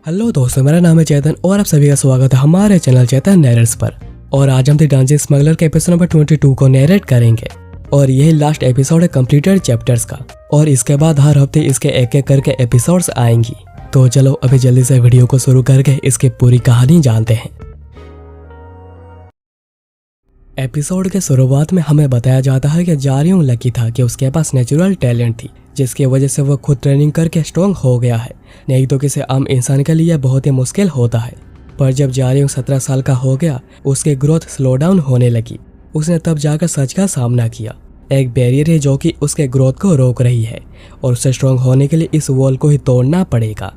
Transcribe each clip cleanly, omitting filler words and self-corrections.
Hello दोस्तों, मेरा नाम है चेतन और आप सभी का स्वागत है हमारे चैनल चेतन नैरेट्स पर। और आज हम द डंजन स्मगलर के एपिसोड नंबर 22 को नैरेट करेंगे और यही लास्ट एपिसोड है कंप्लीटेड चैप्टर्स का। और इसके बाद हर हफ्ते इसके एक एक करके एपिसोड्स आएंगी। तो चलो अभी जल्दी से वीडियो को शुरू करके इसकी पूरी कहानी जानते हैं। एपिसोड के शुरुआत में हमें बताया जाता है कि जारियों लकी था कि उसके पास नेचुरल टैलेंट थी, जिसकी वजह से वो खुद ट्रेनिंग करके स्ट्रॉन्ग हो गया है। नहीं तो किसी आम इंसान के लिए बहुत ही मुश्किल होता है। पर जब जारियों 17 साल का हो गया, उसकी ग्रोथ स्लो डाउन होने लगी। उसने तब जाकर सच का सामना किया। एक बैरियर है जो कि उसके ग्रोथ को रोक रही है और उसे स्ट्रॉन्ग होने के लिए इस वॉल को ही तोड़ना पड़ेगा।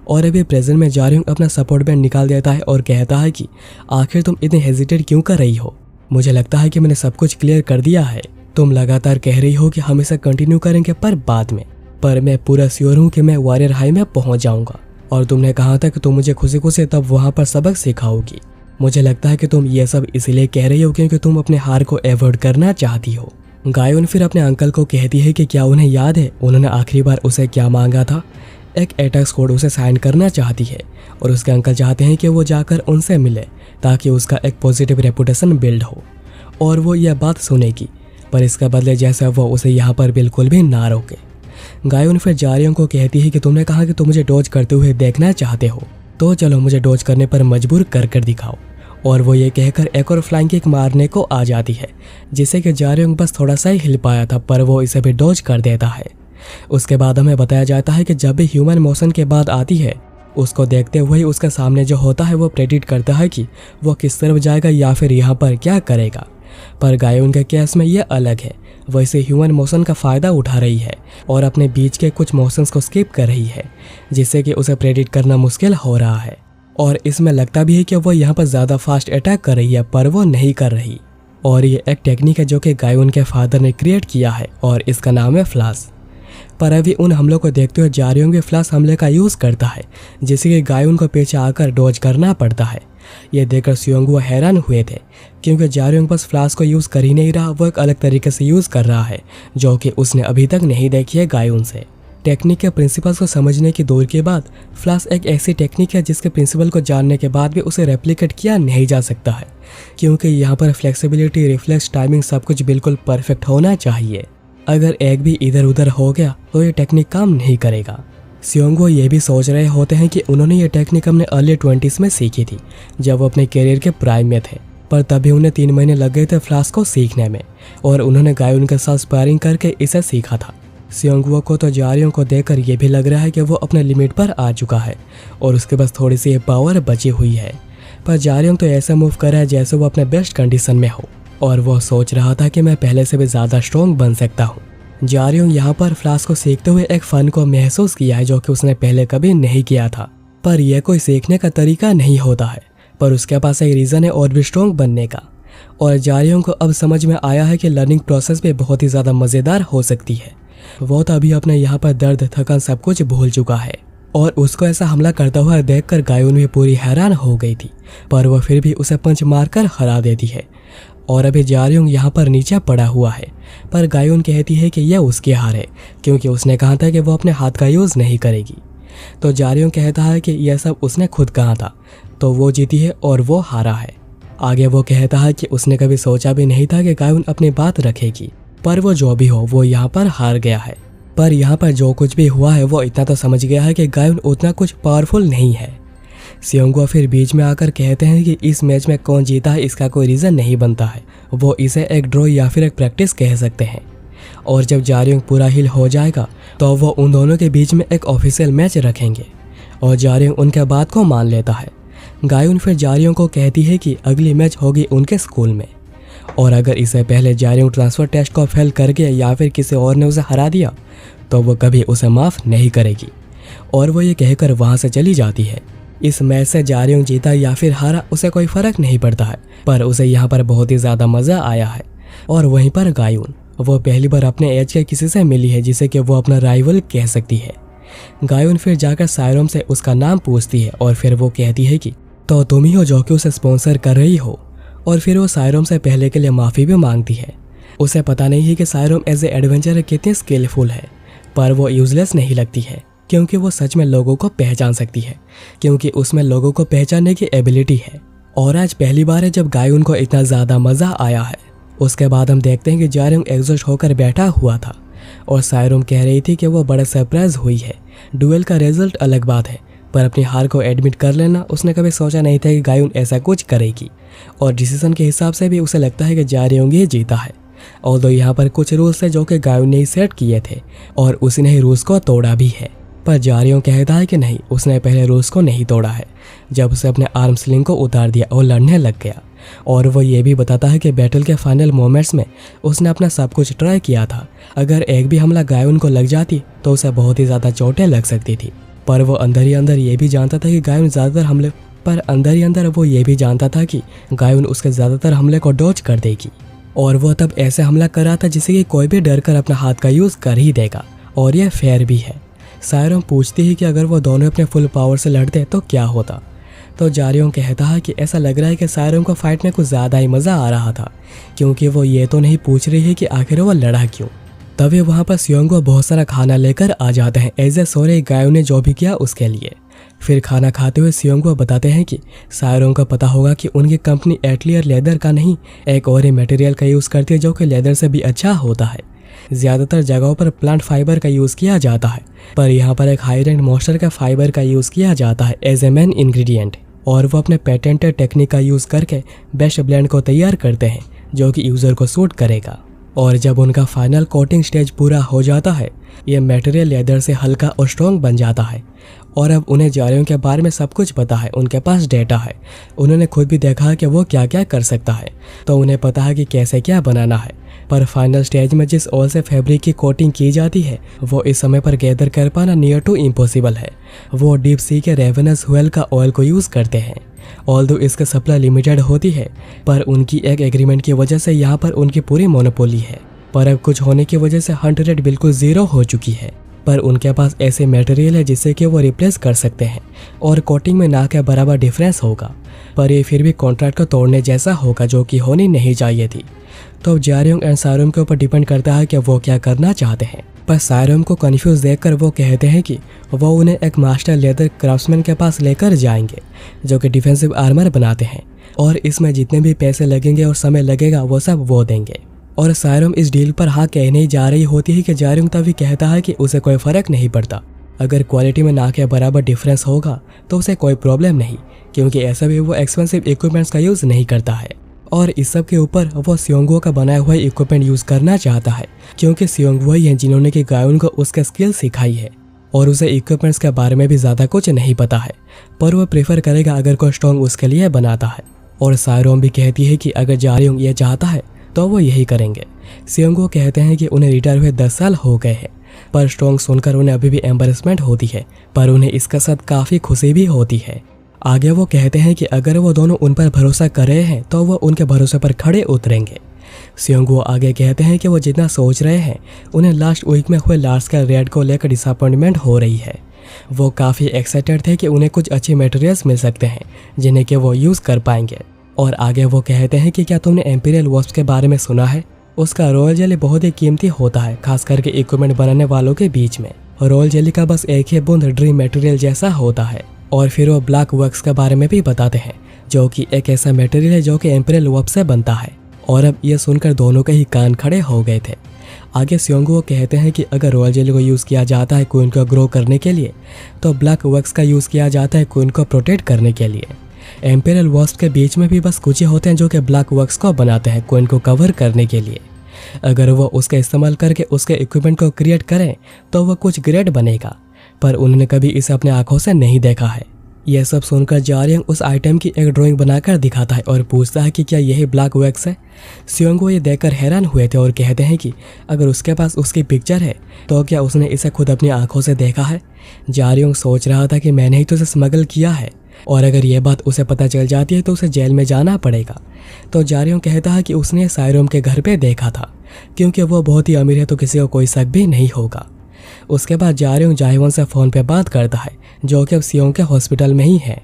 और अभी प्रेजेंट में जारियों अपना सपोर्ट बैंड निकाल देता है और कहता है कि आखिर तुम इतने हेजिटेट क्यों कर रही हो? मुझे लगता है कि मैंने सब कुछ क्लियर कर दिया है। तुम लगातार कह रही हो कि हम इसे कंटिन्यू करेंगे पर बाद में। पर मैं पूरा श्योर हूँ कि मैं वॉरियर हाई में पहुंच जाऊंगा। और तुमने कहा था कि तुम मुझे खुशी खुशी तब वहां पर सबक सिखाओगी। मुझे लगता है कि तुम ये सब इसलिए कह रही हो क्योंकि तुम अपने हार को अवॉइड करना चाहती हो। गायोन फिर अपने अंकल को कहती है कि क्या उन्हें याद है उन्होंने आखिरी बार उसे क्या मांगा था। एक अटैक कोड उसे साइन करना चाहती है और उसके अंकल चाहते हैं कि वो जाकर उनसे मिले ताकि उसका एक पॉजिटिव रेपुटेशन बिल्ड हो। और वो यह बात सुनेगी, पर इसका बदले जैसा वो उसे यहाँ पर बिल्कुल भी ना रोके। गायोन फिर जारियों को कहती है कि तुमने कहा कि तुम मुझे डॉज करते हुए देखना चाहते हो, तो चलो मुझे डॉज करने पर मजबूर कर दिखाओ। और वो ये कहकर एक और फ्लाइंग किक मारने को आ जाती है, जिससे कि जारियों बस थोड़ा सा ही हिल पाया था, पर वो इसे भी डॉज कर देता है। उसके बाद हमें बताया जाता है कि जब भी ह्यूमन मोशन के बाद आती है, उसको देखते हुए उसके सामने जो होता है वो प्रेडिक्ट करता है कि वो किस तरफ जाएगा या फिर यहाँ पर क्या करेगा। पर गायोन के केस में ये अलग है। वो इसे ह्यूमन मोशन का फ़ायदा उठा रही है और अपने बीच के कुछ मोशंस को स्किप कर रही है, जिससे कि उसे प्रेडिक्ट करना मुश्किल हो रहा है। और इसमें लगता भी है कि वो यहाँ पर ज़्यादा फास्ट अटैक कर रही है, पर वो नहीं कर रही। और ये एक टेक्निक है जो कि गायोन के फादर ने क्रिएट किया है और इसका नाम है फ्लास। पर अभी उन हमलों को देखते हुए जारियों भी फ्लास हमले का यूज़ करता है, जिससे कि गायोन को पीछे आकर डॉज करना पड़ता है। ये देखकर सियोंगुआ हैरान हुए थे क्योंकि जारियों बस फ्लास को यूज़ कर ही नहीं रहा, वो एक अलग तरीके से यूज़ कर रहा है जो कि उसने अभी तक नहीं देखी है गायोन से। टेक्निक के प्रिंसिपल्स को समझने की दूर के बाद फ्लास एक ऐसी टेक्निक है जिसके प्रिंसिपल को जानने के बाद भी उसे रेप्लिकेट किया नहीं जा सकता है, क्योंकि यहाँ पर फ्लेक्सिबिलिटी, रिफ्लेक्स, टाइमिंग सब कुछ बिल्कुल परफेक्ट होना चाहिए। अगर एक भी इधर उधर हो गया तो ये टेक्निक काम नहीं करेगा। सियोंगुआ ये भी सोच रहे होते हैं कि उन्होंने ये टेक्निक अपने अर्ली 20s में सीखी थी, जब वो अपने करियर के प्राइम में थे। पर तभी उन्हें 3 महीने लग गए थे फ्लास को सीखने में और उन्होंने गायोन के साथ स्पायरिंग करके इसे सीखा था। सियोंगुआ को तो जारियों को देखकर ये भी लग रहा है कि वो अपने लिमिट पर आ चुका है और उसके पास थोड़ी सी पावर बची हुई है। पर जारियों तो ऐसा मूव कर रहा है जैसे वो अपने बेस्ट कंडीशन में हो और वो सोच रहा था कि मैं पहले से भी ज़्यादा स्ट्रॉन्ग बन सकता हूँ। जारियों यहाँ पर फ्लास को सीखते हुए एक फन को महसूस किया है जो कि उसने पहले कभी नहीं किया था। पर यह कोई सीखने का तरीका नहीं होता है, पर उसके पास एक रीज़न है और भी स्ट्रॉन्ग बनने का। और जारियों को अब समझ में आया है कि लर्निंग प्रोसेस भी बहुत ही ज़्यादा मज़ेदार हो सकती है। वो तभी अपने यहाँ पर दर्द, थकान सब कुछ भूल चुका है और उसको ऐसा हमला करता हुआ देखकर गायोन भी पूरी हैरान हो गई थी, पर वह फिर भी उसे पंच मारकर हरा देती है। और अभी जारियों यहाँ पर नीचे पड़ा हुआ है, पर गायोन कहती है कि यह उसकी हार है क्योंकि उसने कहा था कि वो अपने हाथ का यूज़ नहीं करेगी। तो जारियों कहता है कि यह सब उसने खुद कहा था, तो वो जीती है और वो हारा है। आगे वो कहता है कि उसने कभी सोचा भी नहीं था कि गायोन अपनी बात रखेगी, पर वो जो भी हो वो यहाँ पर हार गया है। पर यहाँ पर जो कुछ भी हुआ है वो इतना तो समझ गया है कि गायोन उतना कुछ पावरफुल नहीं है। सियोंगुआ फिर बीच में आकर कहते हैं कि इस मैच में कौन जीता है इसका कोई रीज़न नहीं बनता है, वो इसे एक ड्रॉ या फिर एक प्रैक्टिस कह सकते हैं। और जब जारियों पूरा हिल हो जाएगा तो वो उन दोनों के बीच में एक ऑफिशियल मैच रखेंगे और जारियों उनके बात को मान लेता है। गायोन फिर जारियों को कहती है कि अगली मैच होगी उनके स्कूल में और अगर इससे पहले जारियों ट्रांसफ़र टेस्ट को फेल कर गया या फिर किसी और ने उसे हरा दिया तो वो कभी उसे माफ़ नहीं करेगी। और वो ये कहकर वहाँ से चली जाती है। इस मैच से जारियों जीता या फिर हारा उसे कोई फ़र्क नहीं पड़ता है, पर उसे यहाँ पर बहुत ही ज़्यादा मज़ा आया है। और वहीं पर गायोन वो पहली बार अपने एज के किसी से मिली है जिसे कि वो अपना राइवल कह सकती है। गायोन फिर जाकर सायरोम से उसका नाम पूछती है और फिर वो कहती है कि तो तुम ही हो जो कि उसे स्पॉन्सर कर रही हो। और फिर वो सायरोम से पहले के लिए माफ़ी भी मांगती है। उसे पता नहीं है कि सायरोम एज ए एडवेंचर कितनी स्किलफुल है, पर वो यूजलेस नहीं लगती है। क्योंकि वो सच में लोगों को पहचान सकती है, क्योंकि उसमें लोगों को पहचानने की एबिलिटी है। और आज पहली बार है जब गायुन को इतना ज़्यादा मज़ा आया है। उसके बाद हम देखते हैं कि जारयोंग एग्जॉस्ट होकर बैठा हुआ था और सायरोम कह रही थी कि वो बड़ा सरप्राइज हुई है। डुएल का रिजल्ट अलग बात है, पर अपनी हार को एडमिट कर लेना उसने कभी सोचा नहीं था कि गायुन ऐसा कुछ करेगी। और डिसीजन के हिसाब से भी उसे लगता है कि जारयोंग ही जीता है। ऑल्दो यहाँ पर कुछ रूल्स है जो कि गायुन ने ही सेट किए थे और उसने ही रूल्स को तोड़ा भी है, पर जारयोंग कहता है कि नहीं, उसने पहले रूल्स को नहीं तोड़ा है जब उसे अपने आर्म स्लिंग को उतार दिया और लड़ने लग गया। और वो ये भी बताता है कि बैटल के फाइनल मोमेंट्स में उसने अपना सब कुछ ट्राई किया था। अगर एक भी हमला गायुन को लग जाती तो उसे बहुत ही ज़्यादा चोटें लग सकती थी, पर वो अंदर ही अंदर ये भी जानता था कि गायुन ज़्यादातर हमले उसके ज़्यादातर हमले को डॉज कर देगी। और वो तब ऐसे हमला कर रहा था जिससे कि कोई भी डर कर अपना हाथ का यूज़ कर ही देगा, और यह फेयर भी है। सायरोम पूछती है कि अगर वो दोनों अपने फुल पावर से लड़ते तो क्या होता। तो जारयोंग कहता है कि ऐसा लग रहा है कि सायरोम को फाइट में कुछ ज़्यादा ही मज़ा आ रहा था, क्योंकि वो ये तो नहीं पूछ रही है कि आखिर वो लड़ा क्यों। तभी वहाँ पर सियोंगो बहुत सारा खाना लेकर आ जाते हैं एज ए सॉरी गायों ने जो भी किया उसके लिए। फिर खाना खाते हुए सियोंगो बताते हैं कि सायरोंग को पता होगा कि उनकी कंपनी एटलियर लेदर का नहीं एक और ही मटेरियल का यूज़ करती है जो कि लेदर से भी अच्छा होता है। ज़्यादातर जगहों पर प्लांट फाइबर का यूज़ किया जाता है, पर यहाँ पर एक हाई रेंज मॉन्स्टर का फाइबर का यूज़ किया जाता है एज ए मेन इंग्रेडिएंट। और वो अपने पेटेंटेड टेक्निक का यूज़ करके बेस्ट ब्लेंड को तैयार करते हैं जो कि यूज़र को सूट करेगा। और जब उनका फाइनल कोटिंग स्टेज पूरा हो जाता है, ये मटेरियल लेदर से हल्का और स्ट्रॉन्ग बन जाता है। और अब उन्हें जारयोंग के बारे में सब कुछ पता है, उनके पास डेटा है, उन्होंने खुद भी देखा है कि वो क्या क्या कर सकता है, तो उन्हें पता है कि कैसे क्या बनाना है। पर फाइनल स्टेज में जिस ऑयल से फैब्रिक की कोटिंग की जाती है वो इस समय पर गैदर कर पाना नियर टू इम्पॉसिबल है। वो डीप सी के रेवेनस व्हेल का ऑयल को यूज़ करते हैं। ऑल्दो इसका सप्लाई लिमिटेड होती है, पर उनकी एक एग्रीमेंट की वजह से यहाँ पर उनकी पूरी मोनोपोली है। पर अब कुछ होने की वजह से हंट रेट बिल्कुल ज़ीरो हो चुकी है, पर उनके पास ऐसे मटेरियल है जिससे कि वो रिप्लेस कर सकते हैं और कोटिंग में ना के बराबर डिफरेंस होगा, पर ये फिर भी कॉन्ट्रैक्ट को तोड़ने जैसा होगा जो कि होनी नहीं चाहिए थी। तो जारयोंग एंड सायरोम के ऊपर डिपेंड करता है कि वो क्या करना चाहते हैं। पर सायरोम को कन्फ्यूज देखकर वो कहते हैं कि वो उन्हें एक मास्टर लेदर क्राफ्ट्समैन के पास लेकर जाएंगे जो कि डिफेंसिव आर्मर बनाते हैं, और इसमें जितने भी पैसे लगेंगे और समय लगेगा वो सब वो देंगे। और सायरोम इस डील पर हाँ कहने ही जा रही होती है कि जारयोंग तभी कहता है कि उसे कोई फ़र्क नहीं पड़ता, अगर क्वालिटी में ना के बराबर डिफरेंस होगा तो उसे कोई प्रॉब्लम नहीं, क्योंकि ऐसा भी वो एक्सपेंसिव इक्विपमेंट्स का यूज़ नहीं करता है। और इस सब के ऊपर वो सियोंगो का बनाया हुआ इक्विपमेंट यूज़ करना चाहता है, क्योंकि सियोंगो ही हैं जिन्होंने कि गायोन को उसका स्किल सिखाई है और उसे इक्विपमेंट्स के बारे में भी ज़्यादा कुछ नहीं पता है, पर वो प्रेफर करेगा अगर कोई स्ट्रॉन्ग उसके लिए बनाता है। और सायरोम भी कहती है कि अगर जारयोंग ये चाहता है तो वो यही करेंगे। सियोंगो कहते हैं कि उन्हें रिटायर हुए 10 साल हो गए हैं, पर स्ट्रॉन्ग सुनकर उन्हें अभी भी एम्बेरसमेंट होती है, पर उन्हें इसके साथ काफ़ी खुशी भी होती है। आगे वो कहते हैं कि अगर वो दोनों उन पर भरोसा कर रहे हैं तो वो उनके भरोसे पर खड़े उतरेंगे। सियोंगो आगे कहते हैं कि वो जितना सोच रहे हैं उन्हें लास्ट वीक में हुए लार्ज स्केल रेड को लेकर डिसअपॉइंटमेंट हो रही है। वो काफ़ी एक्साइटेड थे कि उन्हें कुछ अच्छे मटेरियल्स मिल सकते हैं जिन्हें कि वो यूज़ कर पाएंगे। और आगे वो कहते हैं कि क्या तुमने एम्पीरियल वॉस्प के बारे में सुना है? उसका रॉयल जेली बहुत ही कीमती होता है, खास करके इक्विपमेंट बनाने वालों के बीच में। रॉयल जेली का बस एक ही बूंद ड्रीम मटेरियल जैसा होता है। और फिर वो ब्लैक वैक्स के बारे में भी बताते हैं जो कि एक ऐसा मटेरियल है जो कि एम्पीरियल वॉस्प से बनता है। और अब ये सुनकर दोनों के ही कान खड़े हो गए थे। आगे सियोंगो कहते हैं कि अगर रॉयल जेली को यूज़ किया जाता है क्वीन को ग्रो करने के लिए, तो ब्लैक वैक्स का यूज़ किया जाता है क्वीन को प्रोटेक्ट करने के लिए। एम्पीरियल वॉस्प के बीच में भी बस कुछ ही होते हैं जो कि ब्लैक वैक्स को बनाते हैं क्वीन को कवर करने के लिए। अगर वो उसका इस्तेमाल करके उसके इक्विपमेंट को क्रिएट करें तो वह कुछ ग्रेट बनेगा, पर उन्होंने कभी इसे अपने आंखों से नहीं देखा है। यह सब सुनकर जारयोंग उस आइटम की एक ड्राइंग बनाकर दिखाता है और पूछता है कि क्या यही ब्लैक वैक्स है। सियोंगो ये देखकर हैरान हुए थे और कहते हैं कि अगर उसके पास उसकी पिक्चर है तो क्या उसने इसे खुद अपनी आंखों से देखा है। जारयोंग सोच रहा था कि मैंने ही तो उसे स्मगल किया है, और अगर यह बात उसे पता चल जाती है तो उसे जेल में जाना पड़ेगा। तो जारयोंग कहता है कि उसने सायरोम के घर पे देखा था, क्योंकि वो बहुत ही अमीर है तो किसी को कोई शक भी नहीं होगा। उसके बाद जारयोंग जायवोन से फ़ोन पे बात करता है जो कि अब सियोंग के हॉस्पिटल में ही है,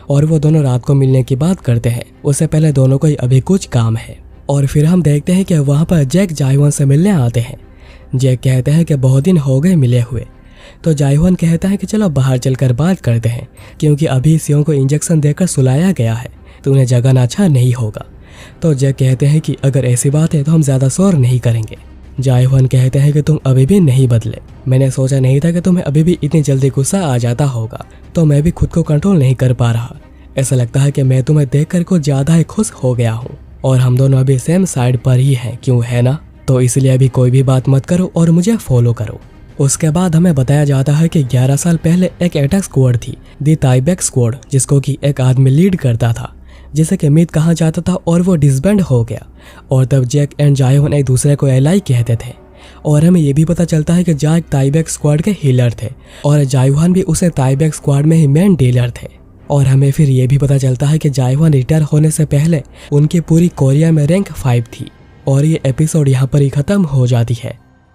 और वो दोनों रात को मिलने की बात करते हैं। उससे पहले दोनों को ही अभी कुछ काम है। और फिर हम देखते हैं कि वहाँ पर जैक जायवोन से मिलने आते हैं। जैक कहते हैं कि बहुत दिन हो गए मिले हुए, तो जायहवान कहता है कि चलो बाहर चलकर बात करते हैं, क्योंकि अभी सियों को इंजेक्शन देकर सुलाया गया है तो उन्हें जगाना अच्छा नहीं होगा। तो जैक कहते हैं कि अगर ऐसी बात है तो हम ज़्यादा शोर नहीं करेंगे। जायहवान कहते हैं कि तुम अभी भी नहीं बदले, मैंने सोचा नहीं था कि तुम्हें अभी भी इतनी जल्दी गुस्सा आ जाता होगा, तो मैं भी खुद को कंट्रोल नहीं कर पा रहा। ऐसा लगता है कि मैं तुम्हें देखकर कुछ ज़्यादा ही खुश हो गया हूँ और हम दोनों अभी सेम साइड पर ही हैं, क्यों है ना? तो इसलिए अभी कोई भी बात मत करो और मुझे फॉलो करो। उसके बाद हमें बताया जाता है कि 11 साल पहले एक अटैक स्क्वाड थी, दी ताइबेक स्क्वाड, जिसको कि एक आदमी लीड करता था, जिसे कि मीत कहा जाता था और वो डिसबैंड हो गया। और तब जैक एंड जायहवान एक दूसरे को एलाई कहते थे। और हमें ये भी पता चलता है कि जैक ताइबेक स्क्वाड के हीलर थे और जायहवान भी उसे ताइबेक स्क्वाड में ही मेन डीलर थे। और हमें फिर ये भी पता चलता है कि जायहवान रिटायर होने से पहले उनकी पूरी कोरिया में रैंक 5 थी। और ये एपिसोड यहाँ पर ही खत्म हो जाती है।